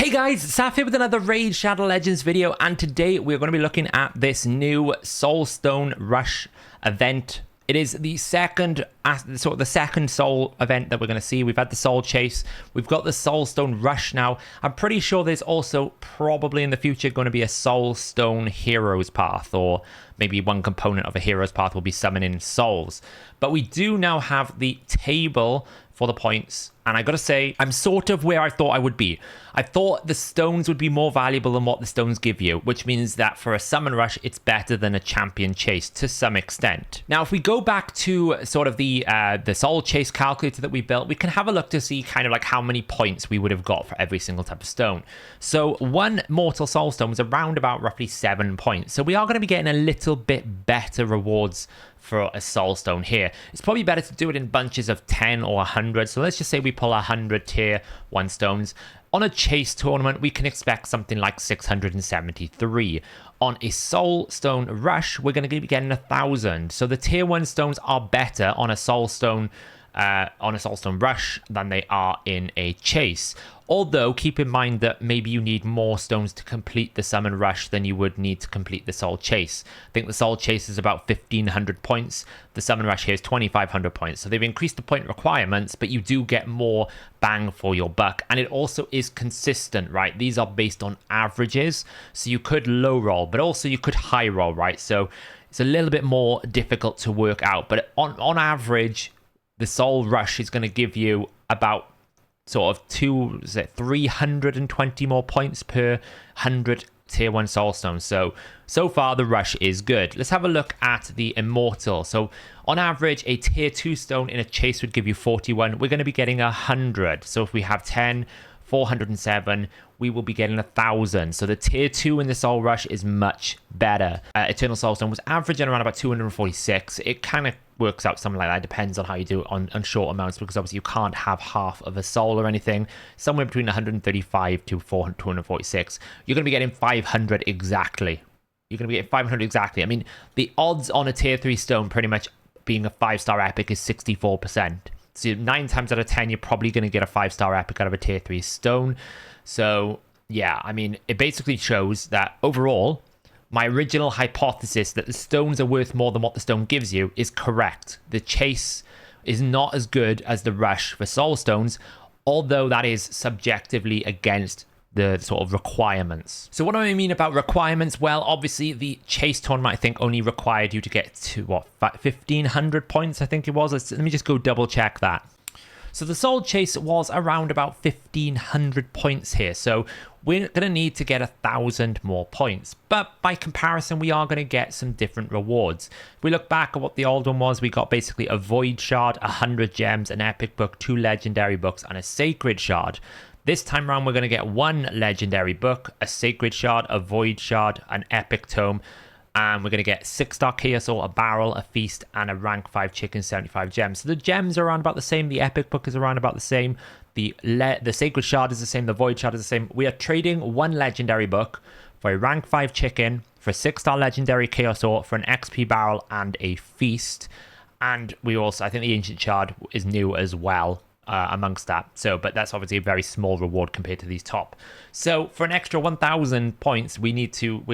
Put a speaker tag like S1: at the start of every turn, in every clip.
S1: Hey guys, Saf here with another Raid Shadow Legends video, and today we're going to be looking at this new Soulstone Rush event. It is the second soul event that we're going to see. We've had the Soul Chase, we've got the Soulstone Rush now. I'm pretty sure there's also probably in the future going to be a Soulstone Heroes Path, or maybe one component of a Heroes Path will be summoning souls. But we do now have the table for the points, and I gotta say, I'm sort of where I thought I would be. I thought the stones would be more valuable than what the stones give you, which means that for a summon rush, it's better than a champion chase to some extent. Now, if we go back to sort of the soul chase calculator that we built, we can have a look to see kind of like how many points we would have got for every single type of stone. So one mortal soul stone was around about roughly 7 points. So we are going to be getting a little bit better rewards for a soul stone here. It's probably better to do it in bunches of 10 or 100. So let's just say we pull 100 tier 1 stones. On a chase tournament, we can expect something like 673. On a Soulstone Rush, we're going to be getting 1,000. So the tier 1 stones are better on a Soulstone Rush than they are in a chase. Although, keep in mind that maybe you need more stones to complete the Summon Rush than you would need to complete the Soul Chase. I think the Soul Chase is about 1,500 points. The Summon Rush here is 2,500 points. So they've increased the point requirements, but you do get more bang for your buck. And it also is consistent, right? These are based on averages. So you could low roll, but also you could high roll, right? So it's a little bit more difficult to work out. But on average, the Soul Rush is going to give you about sort of 320 more points per 100 tier 1 soulstones. So far the rush is good. Let's have a look at the immortal. So on average, a tier 2 stone in a chase would give you 41. We're going to be getting 100. So if we have 10, 407, we will be getting 1,000. So the tier 2 in the soul rush is much better. Eternal Soulstone was averaging around about 246. It kind of works out something like that. It depends on how you do it on short amounts, because obviously you can't have half of a soul or anything. Somewhere between 135 to 246. You're going to be getting 500 exactly. You're going to be getting 500 exactly. I mean, the odds on a tier 3 stone pretty much being a 5-star epic is 64%. So 9 times out of 10, you're probably going to get a 5-star epic out of a tier 3 stone. So yeah, I mean, it basically shows that overall, my original hypothesis that the stones are worth more than what the stone gives you is correct. The chase is not as good as the rush for soul stones, although that is subjectively against the sort of requirements. So what do I mean about requirements? Well, obviously the chase tournament, I think, only required you to get to what, 1,500 points, I think it was. Let me just go double check that. So the Soul Chase was around about 1,500 points here. So we're going to need to get 1,000 more points. But by comparison, we are going to get some different rewards. If we look back at what the old one was, we got basically a Void Shard, 100 gems, an Epic Book, 2 Legendary Books, and a Sacred Shard. This time around, we're going to get 1 Legendary Book, a Sacred Shard, a Void Shard, an Epic Tome, and we're going to get 6-star Chaos Ore, a Barrel, a Feast, and a rank 5 Chicken, 75 gems. So the gems are around about the same. The Epic Book is around about the same. The Sacred Shard is the same. The Void Shard is the same. We are trading 1 Legendary Book for a rank 5 Chicken, for a 6-star Legendary Chaos Ore, for an XP Barrel, and a Feast. And we also, I think the Ancient Shard is new as well. Amongst that, but that's obviously a very small reward compared to these top. So for an extra 1,000 points, we're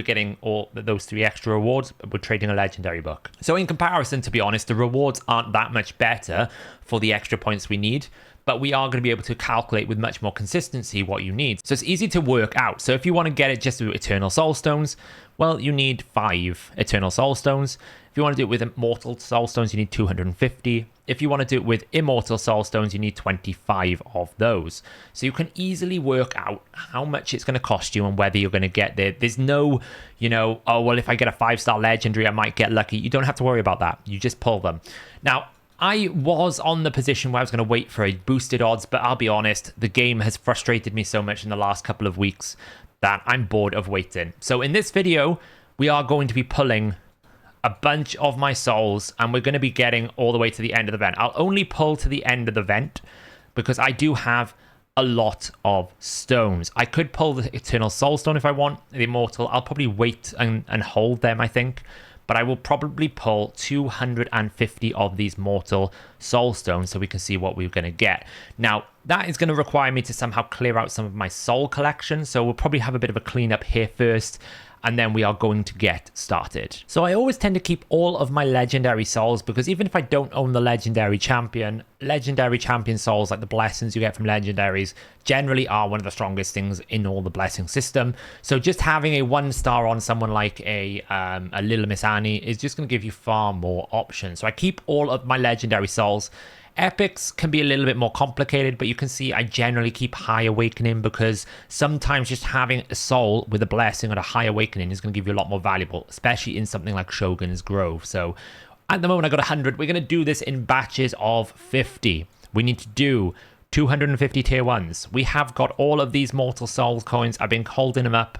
S1: getting all those 3 extra rewards. We're trading a Legendary Book. So in comparison, to be honest, the rewards aren't that much better for the extra points we need, but we are going to be able to calculate with much more consistency what you need. So it's easy to work out. So if you want to get it just with Eternal Soulstones, well, you need 5 Eternal Soulstones. If you want to do it with Immortal Soulstones, you need 250. If you want to do it with Immortal Soulstones, you need 25 of those. So you can easily work out how much it's going to cost you and whether you're going to get there. There's no, oh, well, if I get a 5-star Legendary, I might get lucky. You don't have to worry about that. You just pull them. Now, I was on the position where I was going to wait for a boosted odds, but I'll be honest, the game has frustrated me so much in the last couple of weeks that I'm bored of waiting. So in this video, we are going to be pulling a bunch of my souls, and we're going to be getting all the way to the end of the event. I'll only pull to the end of the event because I do have a lot of stones. I could pull the Eternal Soulstone if I want, the Immortal. I'll probably wait and hold them, I think. but I will probably pull 250 of these mortal soulstones so we can see what we're going to get. Now, that is going to require me to somehow clear out some of my soul collection, so we'll probably have a bit of a cleanup here first, and then we are going to get started. So I always tend to keep all of my legendary souls, because even if I don't own the legendary champion souls, like the blessings you get from legendaries, generally are one of the strongest things in all the blessing system. So just having a 1-star on someone like a Little Miss Annie is just going to give you far more options. So I keep all of my legendary souls. Epics can be a little bit more complicated, but you can see I generally keep High Awakening, because sometimes just having a soul with a blessing and a High Awakening is going to give you a lot more valuable, especially in something like Shogun's Grove. So at the moment I got 100. We're going to do this in batches of 50. We need to do 250 tier 1s. We have got all of these Mortal Souls coins. I've been holding them up.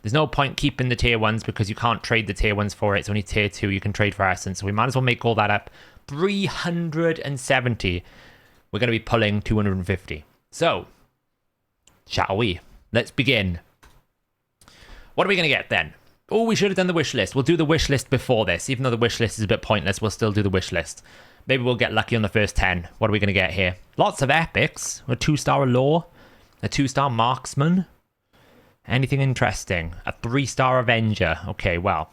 S1: There's no point keeping the tier 1s because you can't trade the tier 1s for it. It's only tier 2 you can trade for essence. So we might as well make all that up. 370. We're going to be pulling 250. So, shall we? Let's begin. What are we going to get then? Oh, we should have done the wish list. We'll do the wish list before this. Even though the wish list is a bit pointless, we'll still do the wish list. Maybe we'll get lucky on the first 10. What are we going to get here? Lots of epics. A 2-star Allure. A 2-star Marksman. Anything interesting? A 3-star Avenger. Okay, well.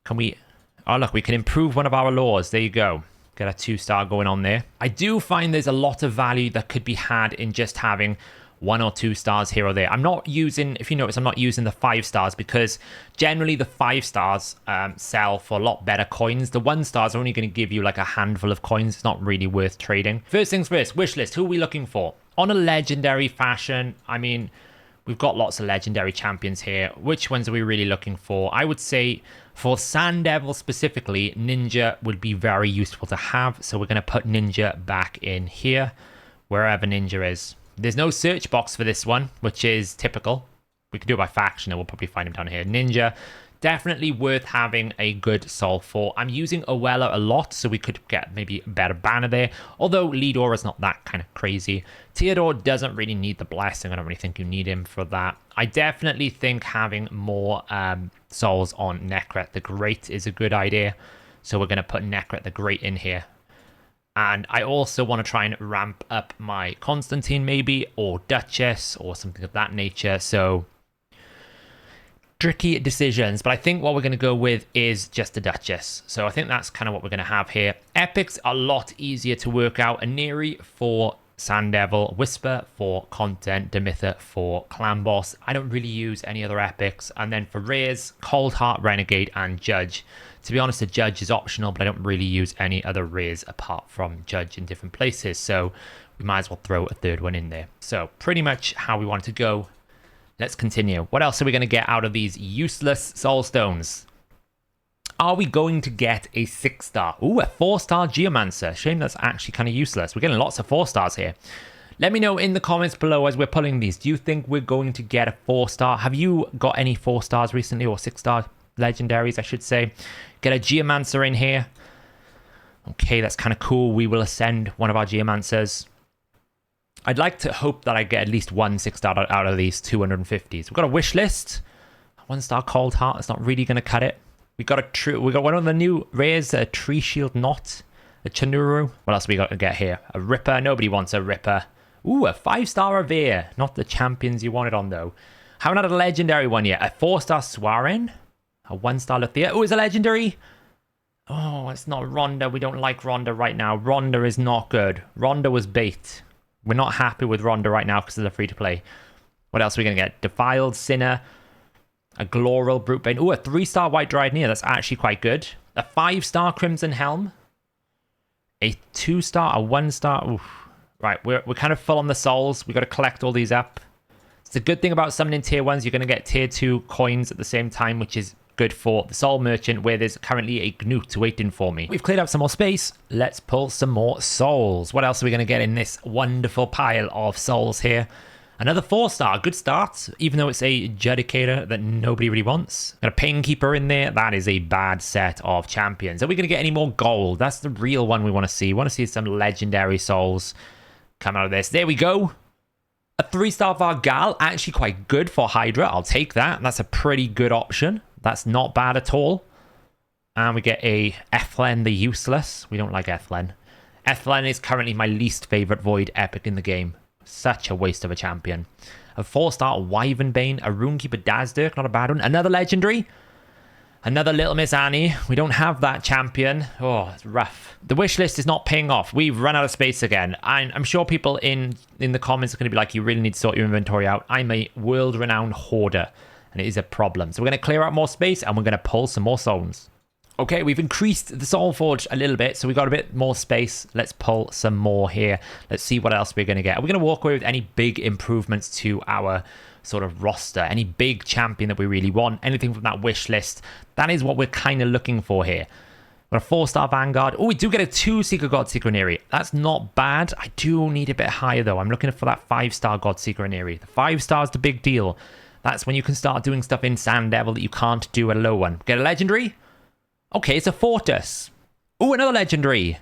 S1: Can we... Oh, look, we can improve one of our laws. There you go. Get a 2-star going on there. I do find there's a lot of value that could be had in just having 1 or 2 stars here or there. I'm not using, if you notice, I'm not using the 5 stars because generally the 5 stars sell for a lot better coins. The 1 stars are only going to give you like a handful of coins. It's not really worth trading. First things first, wish list. Who are we looking for? On a legendary fashion, I mean, we've got lots of legendary champions here. Which ones are we really looking for? I would say for Sand Devil specifically, Ninja would be very useful to have. So we're going to put Ninja back in here, wherever Ninja is. There's no search box for this one, which is typical. We could do it by faction and we'll probably find him down here. Ninja, definitely worth having a good soul for. I'm using Owella a lot, so we could get maybe a better banner there. Although Lidor is not that kind of crazy. Theodore doesn't really need the blessing. I don't really think you need him for that. I definitely think having more souls on Nekret the Great is a good idea. So we're going to put Nekret the Great in here. And I also want to try and ramp up my Constantine maybe, or Duchess, or something of that nature. So tricky decisions, but I think what we're going to go with is just the Duchess. So I think that's kind of what we're going to have here. Epics are a lot easier to work out. Aniri for Sand Devil, Whisper for Content, Demitha for Clan Boss. I don't really use any other epics. And then for rares, Cold Heart, Renegade, and Judge. To be honest, the Judge is optional, but I don't really use any other rares apart from Judge in different places. So we might as well throw a third one in there. So pretty much how we want to go. Let's continue. What else are we going to get out of these useless soul stones? Are we going to get a 6-star? Ooh, a 4-star Geomancer. Shame that's actually kind of useless. We're getting lots of 4-stars here. Let me know in the comments below as we're pulling these. Do you think we're going to get a 4-star? Have you got any 4-stars recently, or 6-star legendaries, I should say? Get a Geomancer in here. Okay, that's kind of cool. We will ascend one of our Geomancers. I'd like to hope that I get at least one 6-star out of these 250s. We've got a wish list. 1-star Cold Heart. It's not really going to cut it. We got one of the new rares, a Tree Shield Knot, a Chanuru. What else we got to get here? A Ripper. Nobody wants a Ripper. Ooh, a 5-star Revere. Not the champions you wanted on though. Haven't had a legendary one yet. A 4-star Swarin. A 1-star Lethea. Oh, it's a legendary. Oh, it's not Rhonda. We don't like Rhonda right now. Rhonda is not good. Rhonda was bait. We're not happy with Rhonda right now because of the free-to-play. What else are we going to get? Defiled Sinner. A Gloral Brutebane. Ooh, a 3-star White Dryad. That's actually quite good. A 5-star Crimson Helm. A 2-star, a 1-star. Oof. Right, we're kind of full on the souls. We've got to collect all these up. It's a good thing about summoning tier 1s. You're going to get tier 2 coins at the same time, which is good for the Soul Merchant, where there's currently a Gnut waiting for me. We've cleared out some more space. Let's pull some more souls. What else are we going to get in this wonderful pile of souls here? Another 4-star. Good start, even though it's a Judicator that nobody really wants. Got a Painkeeper in there. That is a bad set of champions. Are we going to get any more gold? That's the real one we want to see. We want to see some legendary souls come out of this. There we go. A 3-star Vargal. Actually quite good for Hydra. I'll take that. That's a pretty good option. That's not bad at all. And we get a Ethlin the Useless. We don't like Ethlin. Ethlin is currently my least favorite Void epic in the game. Such a waste of a champion. A 4-star Wyvernbane, a Runekeeper Dazdirk, not a bad one. Another legendary. Another Little Miss Annie. We don't have that champion. Oh, it's rough. The wish list is not paying off. We've run out of space again. I'm sure people in the comments are going to be like, you really need to sort your inventory out. I'm a world-renowned hoarder, and it is a problem. So we're going to clear out more space, and we're going to pull some more souls. Okay, we've increased the Soul Forge a little bit, so we've got a bit more space. Let's pull some more here. Let's see what else we're going to get. Are we going to walk away with any big improvements to our sort of roster? Any big champion that we really want? Anything from that wish list? That is what we're kind of looking for here. We've got a 4-star Vanguard. Oh, we do get a 2 Seeker Godseeker Aniri. That's not bad. I do need a bit higher, though. I'm looking for that 5-star Godseeker Aniri. The 5-star is the big deal. That's when you can start doing stuff in Sand Devil that you can't do at a low one. Get a legendary? Okay, it's a Fortis. Oh, another legendary.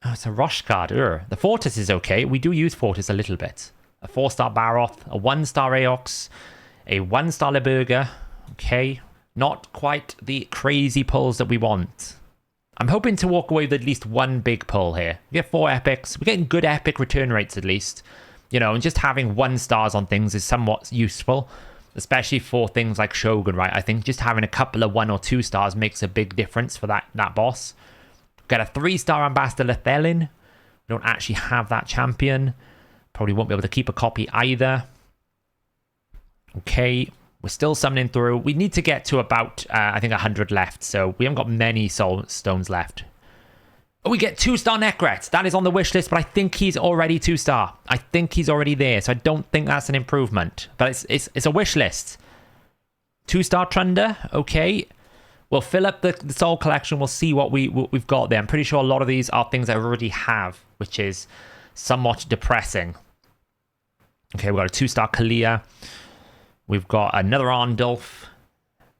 S1: Oh, it's a Rush card. The Fortis is okay. We do use Fortis a little bit. A 4-star Baroth, a 1-star Aox, a 1-star Leburger. Okay, not quite the crazy pulls that we want. I'm hoping to walk away with at least one big pull here. We get 4 epics. We're getting good epic return rates at least. You know, and just having 1-stars on things is somewhat useful. Especially for things like Shogun, right? I think just having a couple of 1 or 2 stars makes a big difference for that boss. Get a 3-star Ambassador Lethelin. We don't actually have that champion. Probably won't be able to keep a copy either. Okay, we're still summoning through. We need to get to about, I think, 100 left. So we haven't got many soul stones left. Oh, we get 2-star Necret. That is on the wish list, but I think he's already 2-star. I think he's already there, so I don't think that's an improvement. But it's a wish list. 2-star Trunder, okay. We'll fill up the soul collection. We'll see what we've got there. I'm pretty sure a lot of these are things I already have, which is somewhat depressing. Okay, we've got a 2-star Kalia. We've got another Arndulf.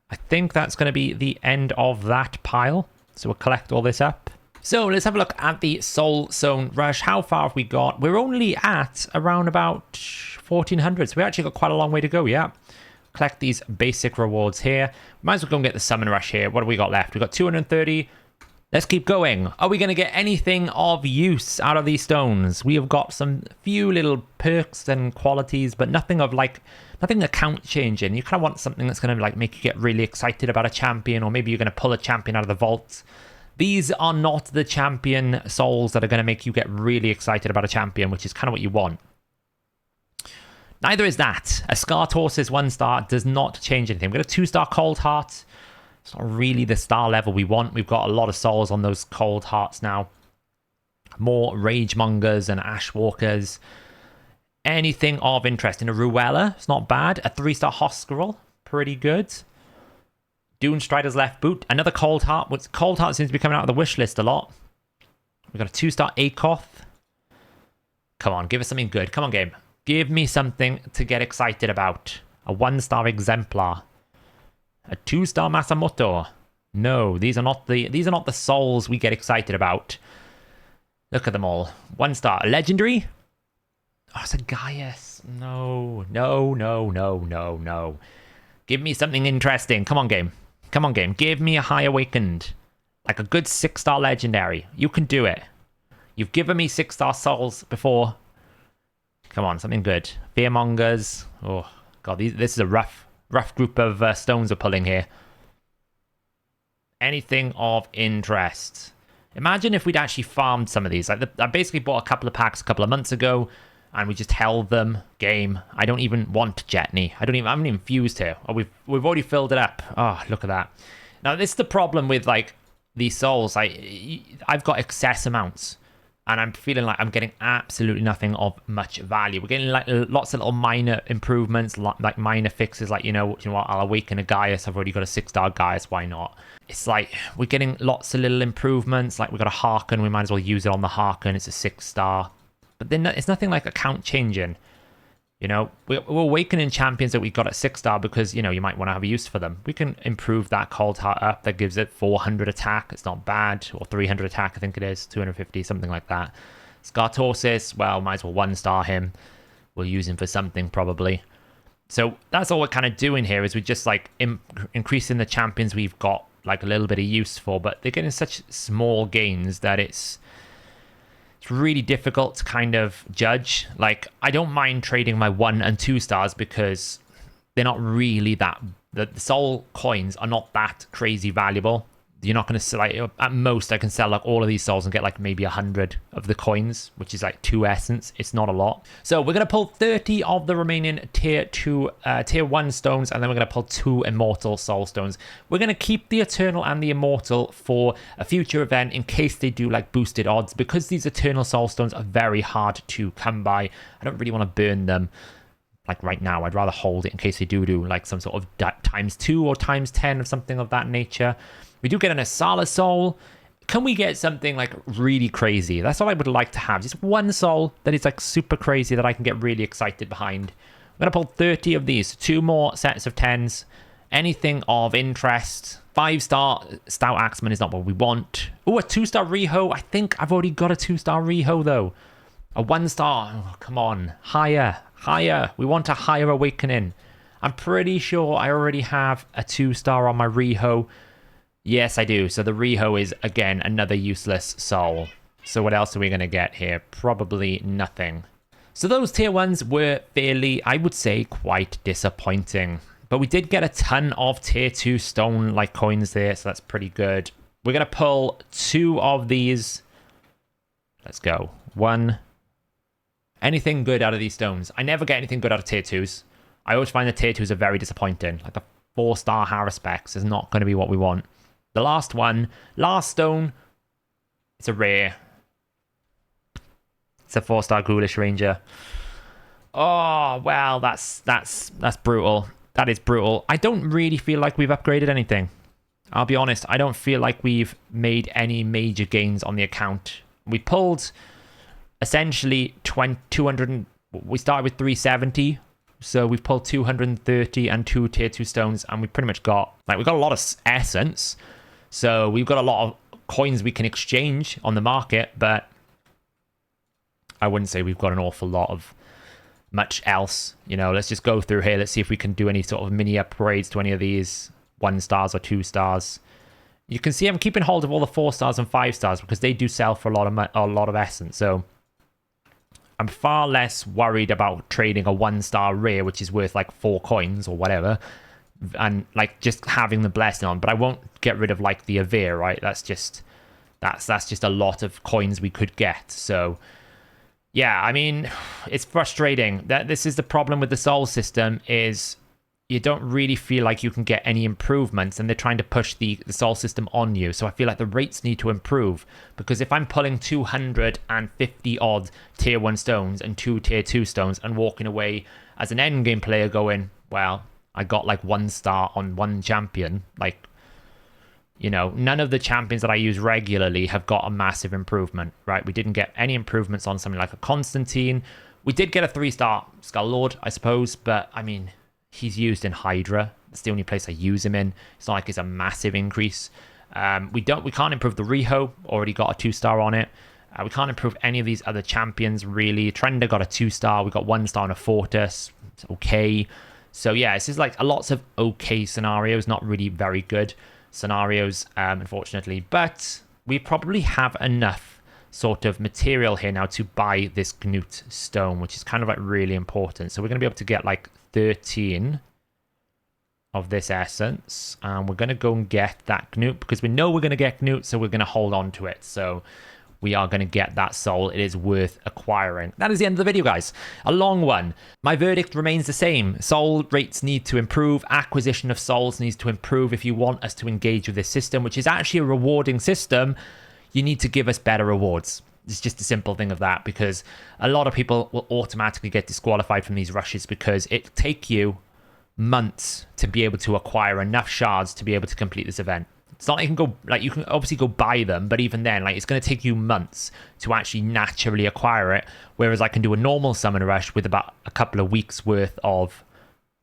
S1: I think that's going to be the end of that pile. So we'll collect all this up. So let's have a look at the Soulstone Rush. How far have we got? We're only at around about 1400. So we actually got quite a long way to go, yeah. Collect these basic rewards here. Might as well go and get the Summon Rush here. What have we got left? We've got 230. Let's keep going. Are we going to get anything of use out of these stones? We have got some few little perks and qualities, but nothing account changing. You kind of want something that's going to like make you get really excited about a champion, or maybe you're going to pull a champion out of the vault. These are not the champion souls that are going to make you get really excited about a champion, which is kind of what you want. Neither is that. A Scar Tortoise 1-star does not change anything. We've got a 2-star Cold Heart. It's not really the star level we want. We've got a lot of souls on those Cold Hearts now. More Ragemongers and Ashwalkers. Anything of interest in a Ruella, it's not bad. A 3-star Hoscarl, pretty good. Dune Strider's left boot. Another Cold Heart. Cold Heart seems to be coming out of the wish list a lot. We've got a 2-star Akoth. Come on, give us something good. Come on, game. Give me something to get excited about. A 1-star Exemplar. A 2-star Masamoto. No, these are not the souls we get excited about. Look at them all. 1-star. A legendary? Oh, it's a Gaius. No. Give me something interesting. Come on, game. Come on, game. Give me a High Awakened. Like a good 6-star legendary. You can do it. You've given me 6-star souls before. Come on, something good. Fearmongers. Oh, God, this is a rough group of stones we're pulling here. Anything of interest. Imagine if we'd actually farmed some of these. Like I basically bought a couple of packs a couple of months ago, and we just held them. Game. I don't even want Jetney. I haven't even fused here. Oh, we've already filled it up. Oh, look at that. Now this is the problem with like these souls. I've got excess amounts, and I'm feeling like I'm getting absolutely nothing of much value. We're getting like lots of little minor improvements, like minor fixes. Like you know what? I'll awaken a Gaius. I've already got a 6-star Gaius. Why not? It's like we're getting lots of little improvements. Like we've got a Harken. We might as well use it on the Harken. It's a 6-star. But then it's nothing like account changing. You know, we're awakening champions that we got at 6-star because, you know, you might want to have a use for them. We can improve that Cold Heart up. That gives it 400 attack. It's not bad. Or 300 attack, I think it is. 250, something like that. Scar Tortoise, well, might as well 1-star him. We'll use him for something probably. So that's all we're kind of doing here is we're just like increasing the champions we've got like a little bit of use for, but they're getting such small gains that it's really difficult to kind of judge. Like, I don't mind trading my 1 and 2 stars because they're not really that, the soul coins are not that crazy valuable. You're not going to sell, like, at most I can sell like all of these souls and get like maybe 100 of the coins, which is like 2 essence. It's not a lot. So we're going to pull 30 of the remaining tier 1 stones, and then we're going to pull 2 immortal soul stones. We're going to keep the eternal and the immortal for a future event in case they do like boosted odds, because these eternal soul stones are very hard to come by. I don't really want to burn them like right now. I'd rather hold it in case they do like some sort of ×2 or ×10 of something of that nature. We do get an Asala soul. Can we get something like really crazy? That's all I would like to have. Just one soul that is like super crazy that I can get really excited behind. I'm going to pull 30 of these. 2 more sets of 10s. Anything of interest. 5-star Stout Axeman is not what we want. Oh, a 2-star Riho. I think I've already got a 2-star Riho though. A 1-star. Oh, come on. Higher. Higher. We want a higher awakening. I'm pretty sure I already have a 2-star on my Riho. Yes, I do. So the Riho is, again, another useless soul. So what else are we going to get here? Probably nothing. So those tier 1s were fairly, I would say, quite disappointing. But we did get a ton of tier 2 stone-like coins there, so that's pretty good. We're going to pull 2 of these. Let's go. 1. Anything good out of these stones? I never get anything good out of tier 2s. I always find the tier 2s are very disappointing. Like a 4-star Haruspex is not going to be what we want. The last one, last stone, it's a rare. It's a 4-star Ghoulish Ranger. Oh, well, that's brutal. That is brutal. I don't really feel like we've upgraded anything. I'll be honest, I don't feel like we've made any major gains on the account. We pulled essentially 200, we started with 370. So we've pulled 230 and 2 tier 2 stones, and we pretty much got, like, we've got a lot of essence. So we've got a lot of coins we can exchange on the market, but I wouldn't say we've got an awful lot of much else. You know, let's just go through here. Let's see if we can do any sort of mini upgrades to any of these 1-stars or 2-stars. You can see I'm keeping hold of all the 4-stars and 5-stars because they do sell for a lot of essence. So I'm far less worried about trading a 1-star rare, which is worth like 4 coins or whatever, and like just having the blessing on. But I won't get rid of like the Avir, right? That's just a lot of coins we could get. So yeah, I mean, it's frustrating. That this is the problem with the soul system, is you don't really feel like you can get any improvements, and they're trying to push the soul system on you. So I feel like the rates need to improve, because if I'm pulling 250 odd tier 1 stones and 2 tier 2 stones and walking away as an endgame player going, well, I got like 1-star on 1 champion, like, you know, none of the champions that I use regularly have got a massive improvement, right? We didn't get any improvements on something like a Constantine. We did get a 3-star Skull Lord, I suppose, but I mean, he's used in Hydra. That's the only place I use him in. It's not like it's a massive increase. We can't improve the Riho. Already got a 2-star on it. We can't improve any of these other champions really. Trender got a 2-star. We got 1-star on a Fortis. It's okay. So yeah, it's just like a lots of okay scenarios, not really very good scenarios, unfortunately. But we probably have enough sort of material here now to buy this Gnut stone, which is kind of like really important. So we're going to be able to get like 13 of this essence, and we're going to go and get that Gnut because we know we're going to get Gnut, so we're going to hold on to it. So we are going to get that soul. It is worth acquiring. That is the end of the video, guys. A long one. My verdict remains the same. Soul rates need to improve. Acquisition of souls needs to improve if you want us to engage with this system, which is actually a rewarding system. You need to give us better rewards. It's just a simple thing of that, because a lot of people will automatically get disqualified from these rushes because it take you months to be able to acquire enough shards to be able to complete this event. It's not like you can obviously go buy them, but even then, like, it's going to take you months to actually naturally acquire it. Whereas I can do a normal summon rush with about a couple of weeks worth of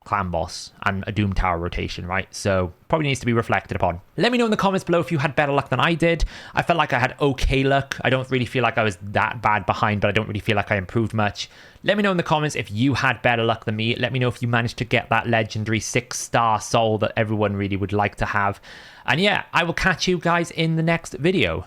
S1: clan boss and a Doom Tower rotation, right? So probably needs to be reflected upon. Let me know in the comments below if you had better luck than I did. I felt like I had okay luck. I don't really feel like I was that bad behind, but I don't really feel like I improved much. Let me know in the comments if you had better luck than me. Let me know if you managed to get that legendary 6-star soul that everyone really would like to have. And yeah, I will catch you guys in the next video.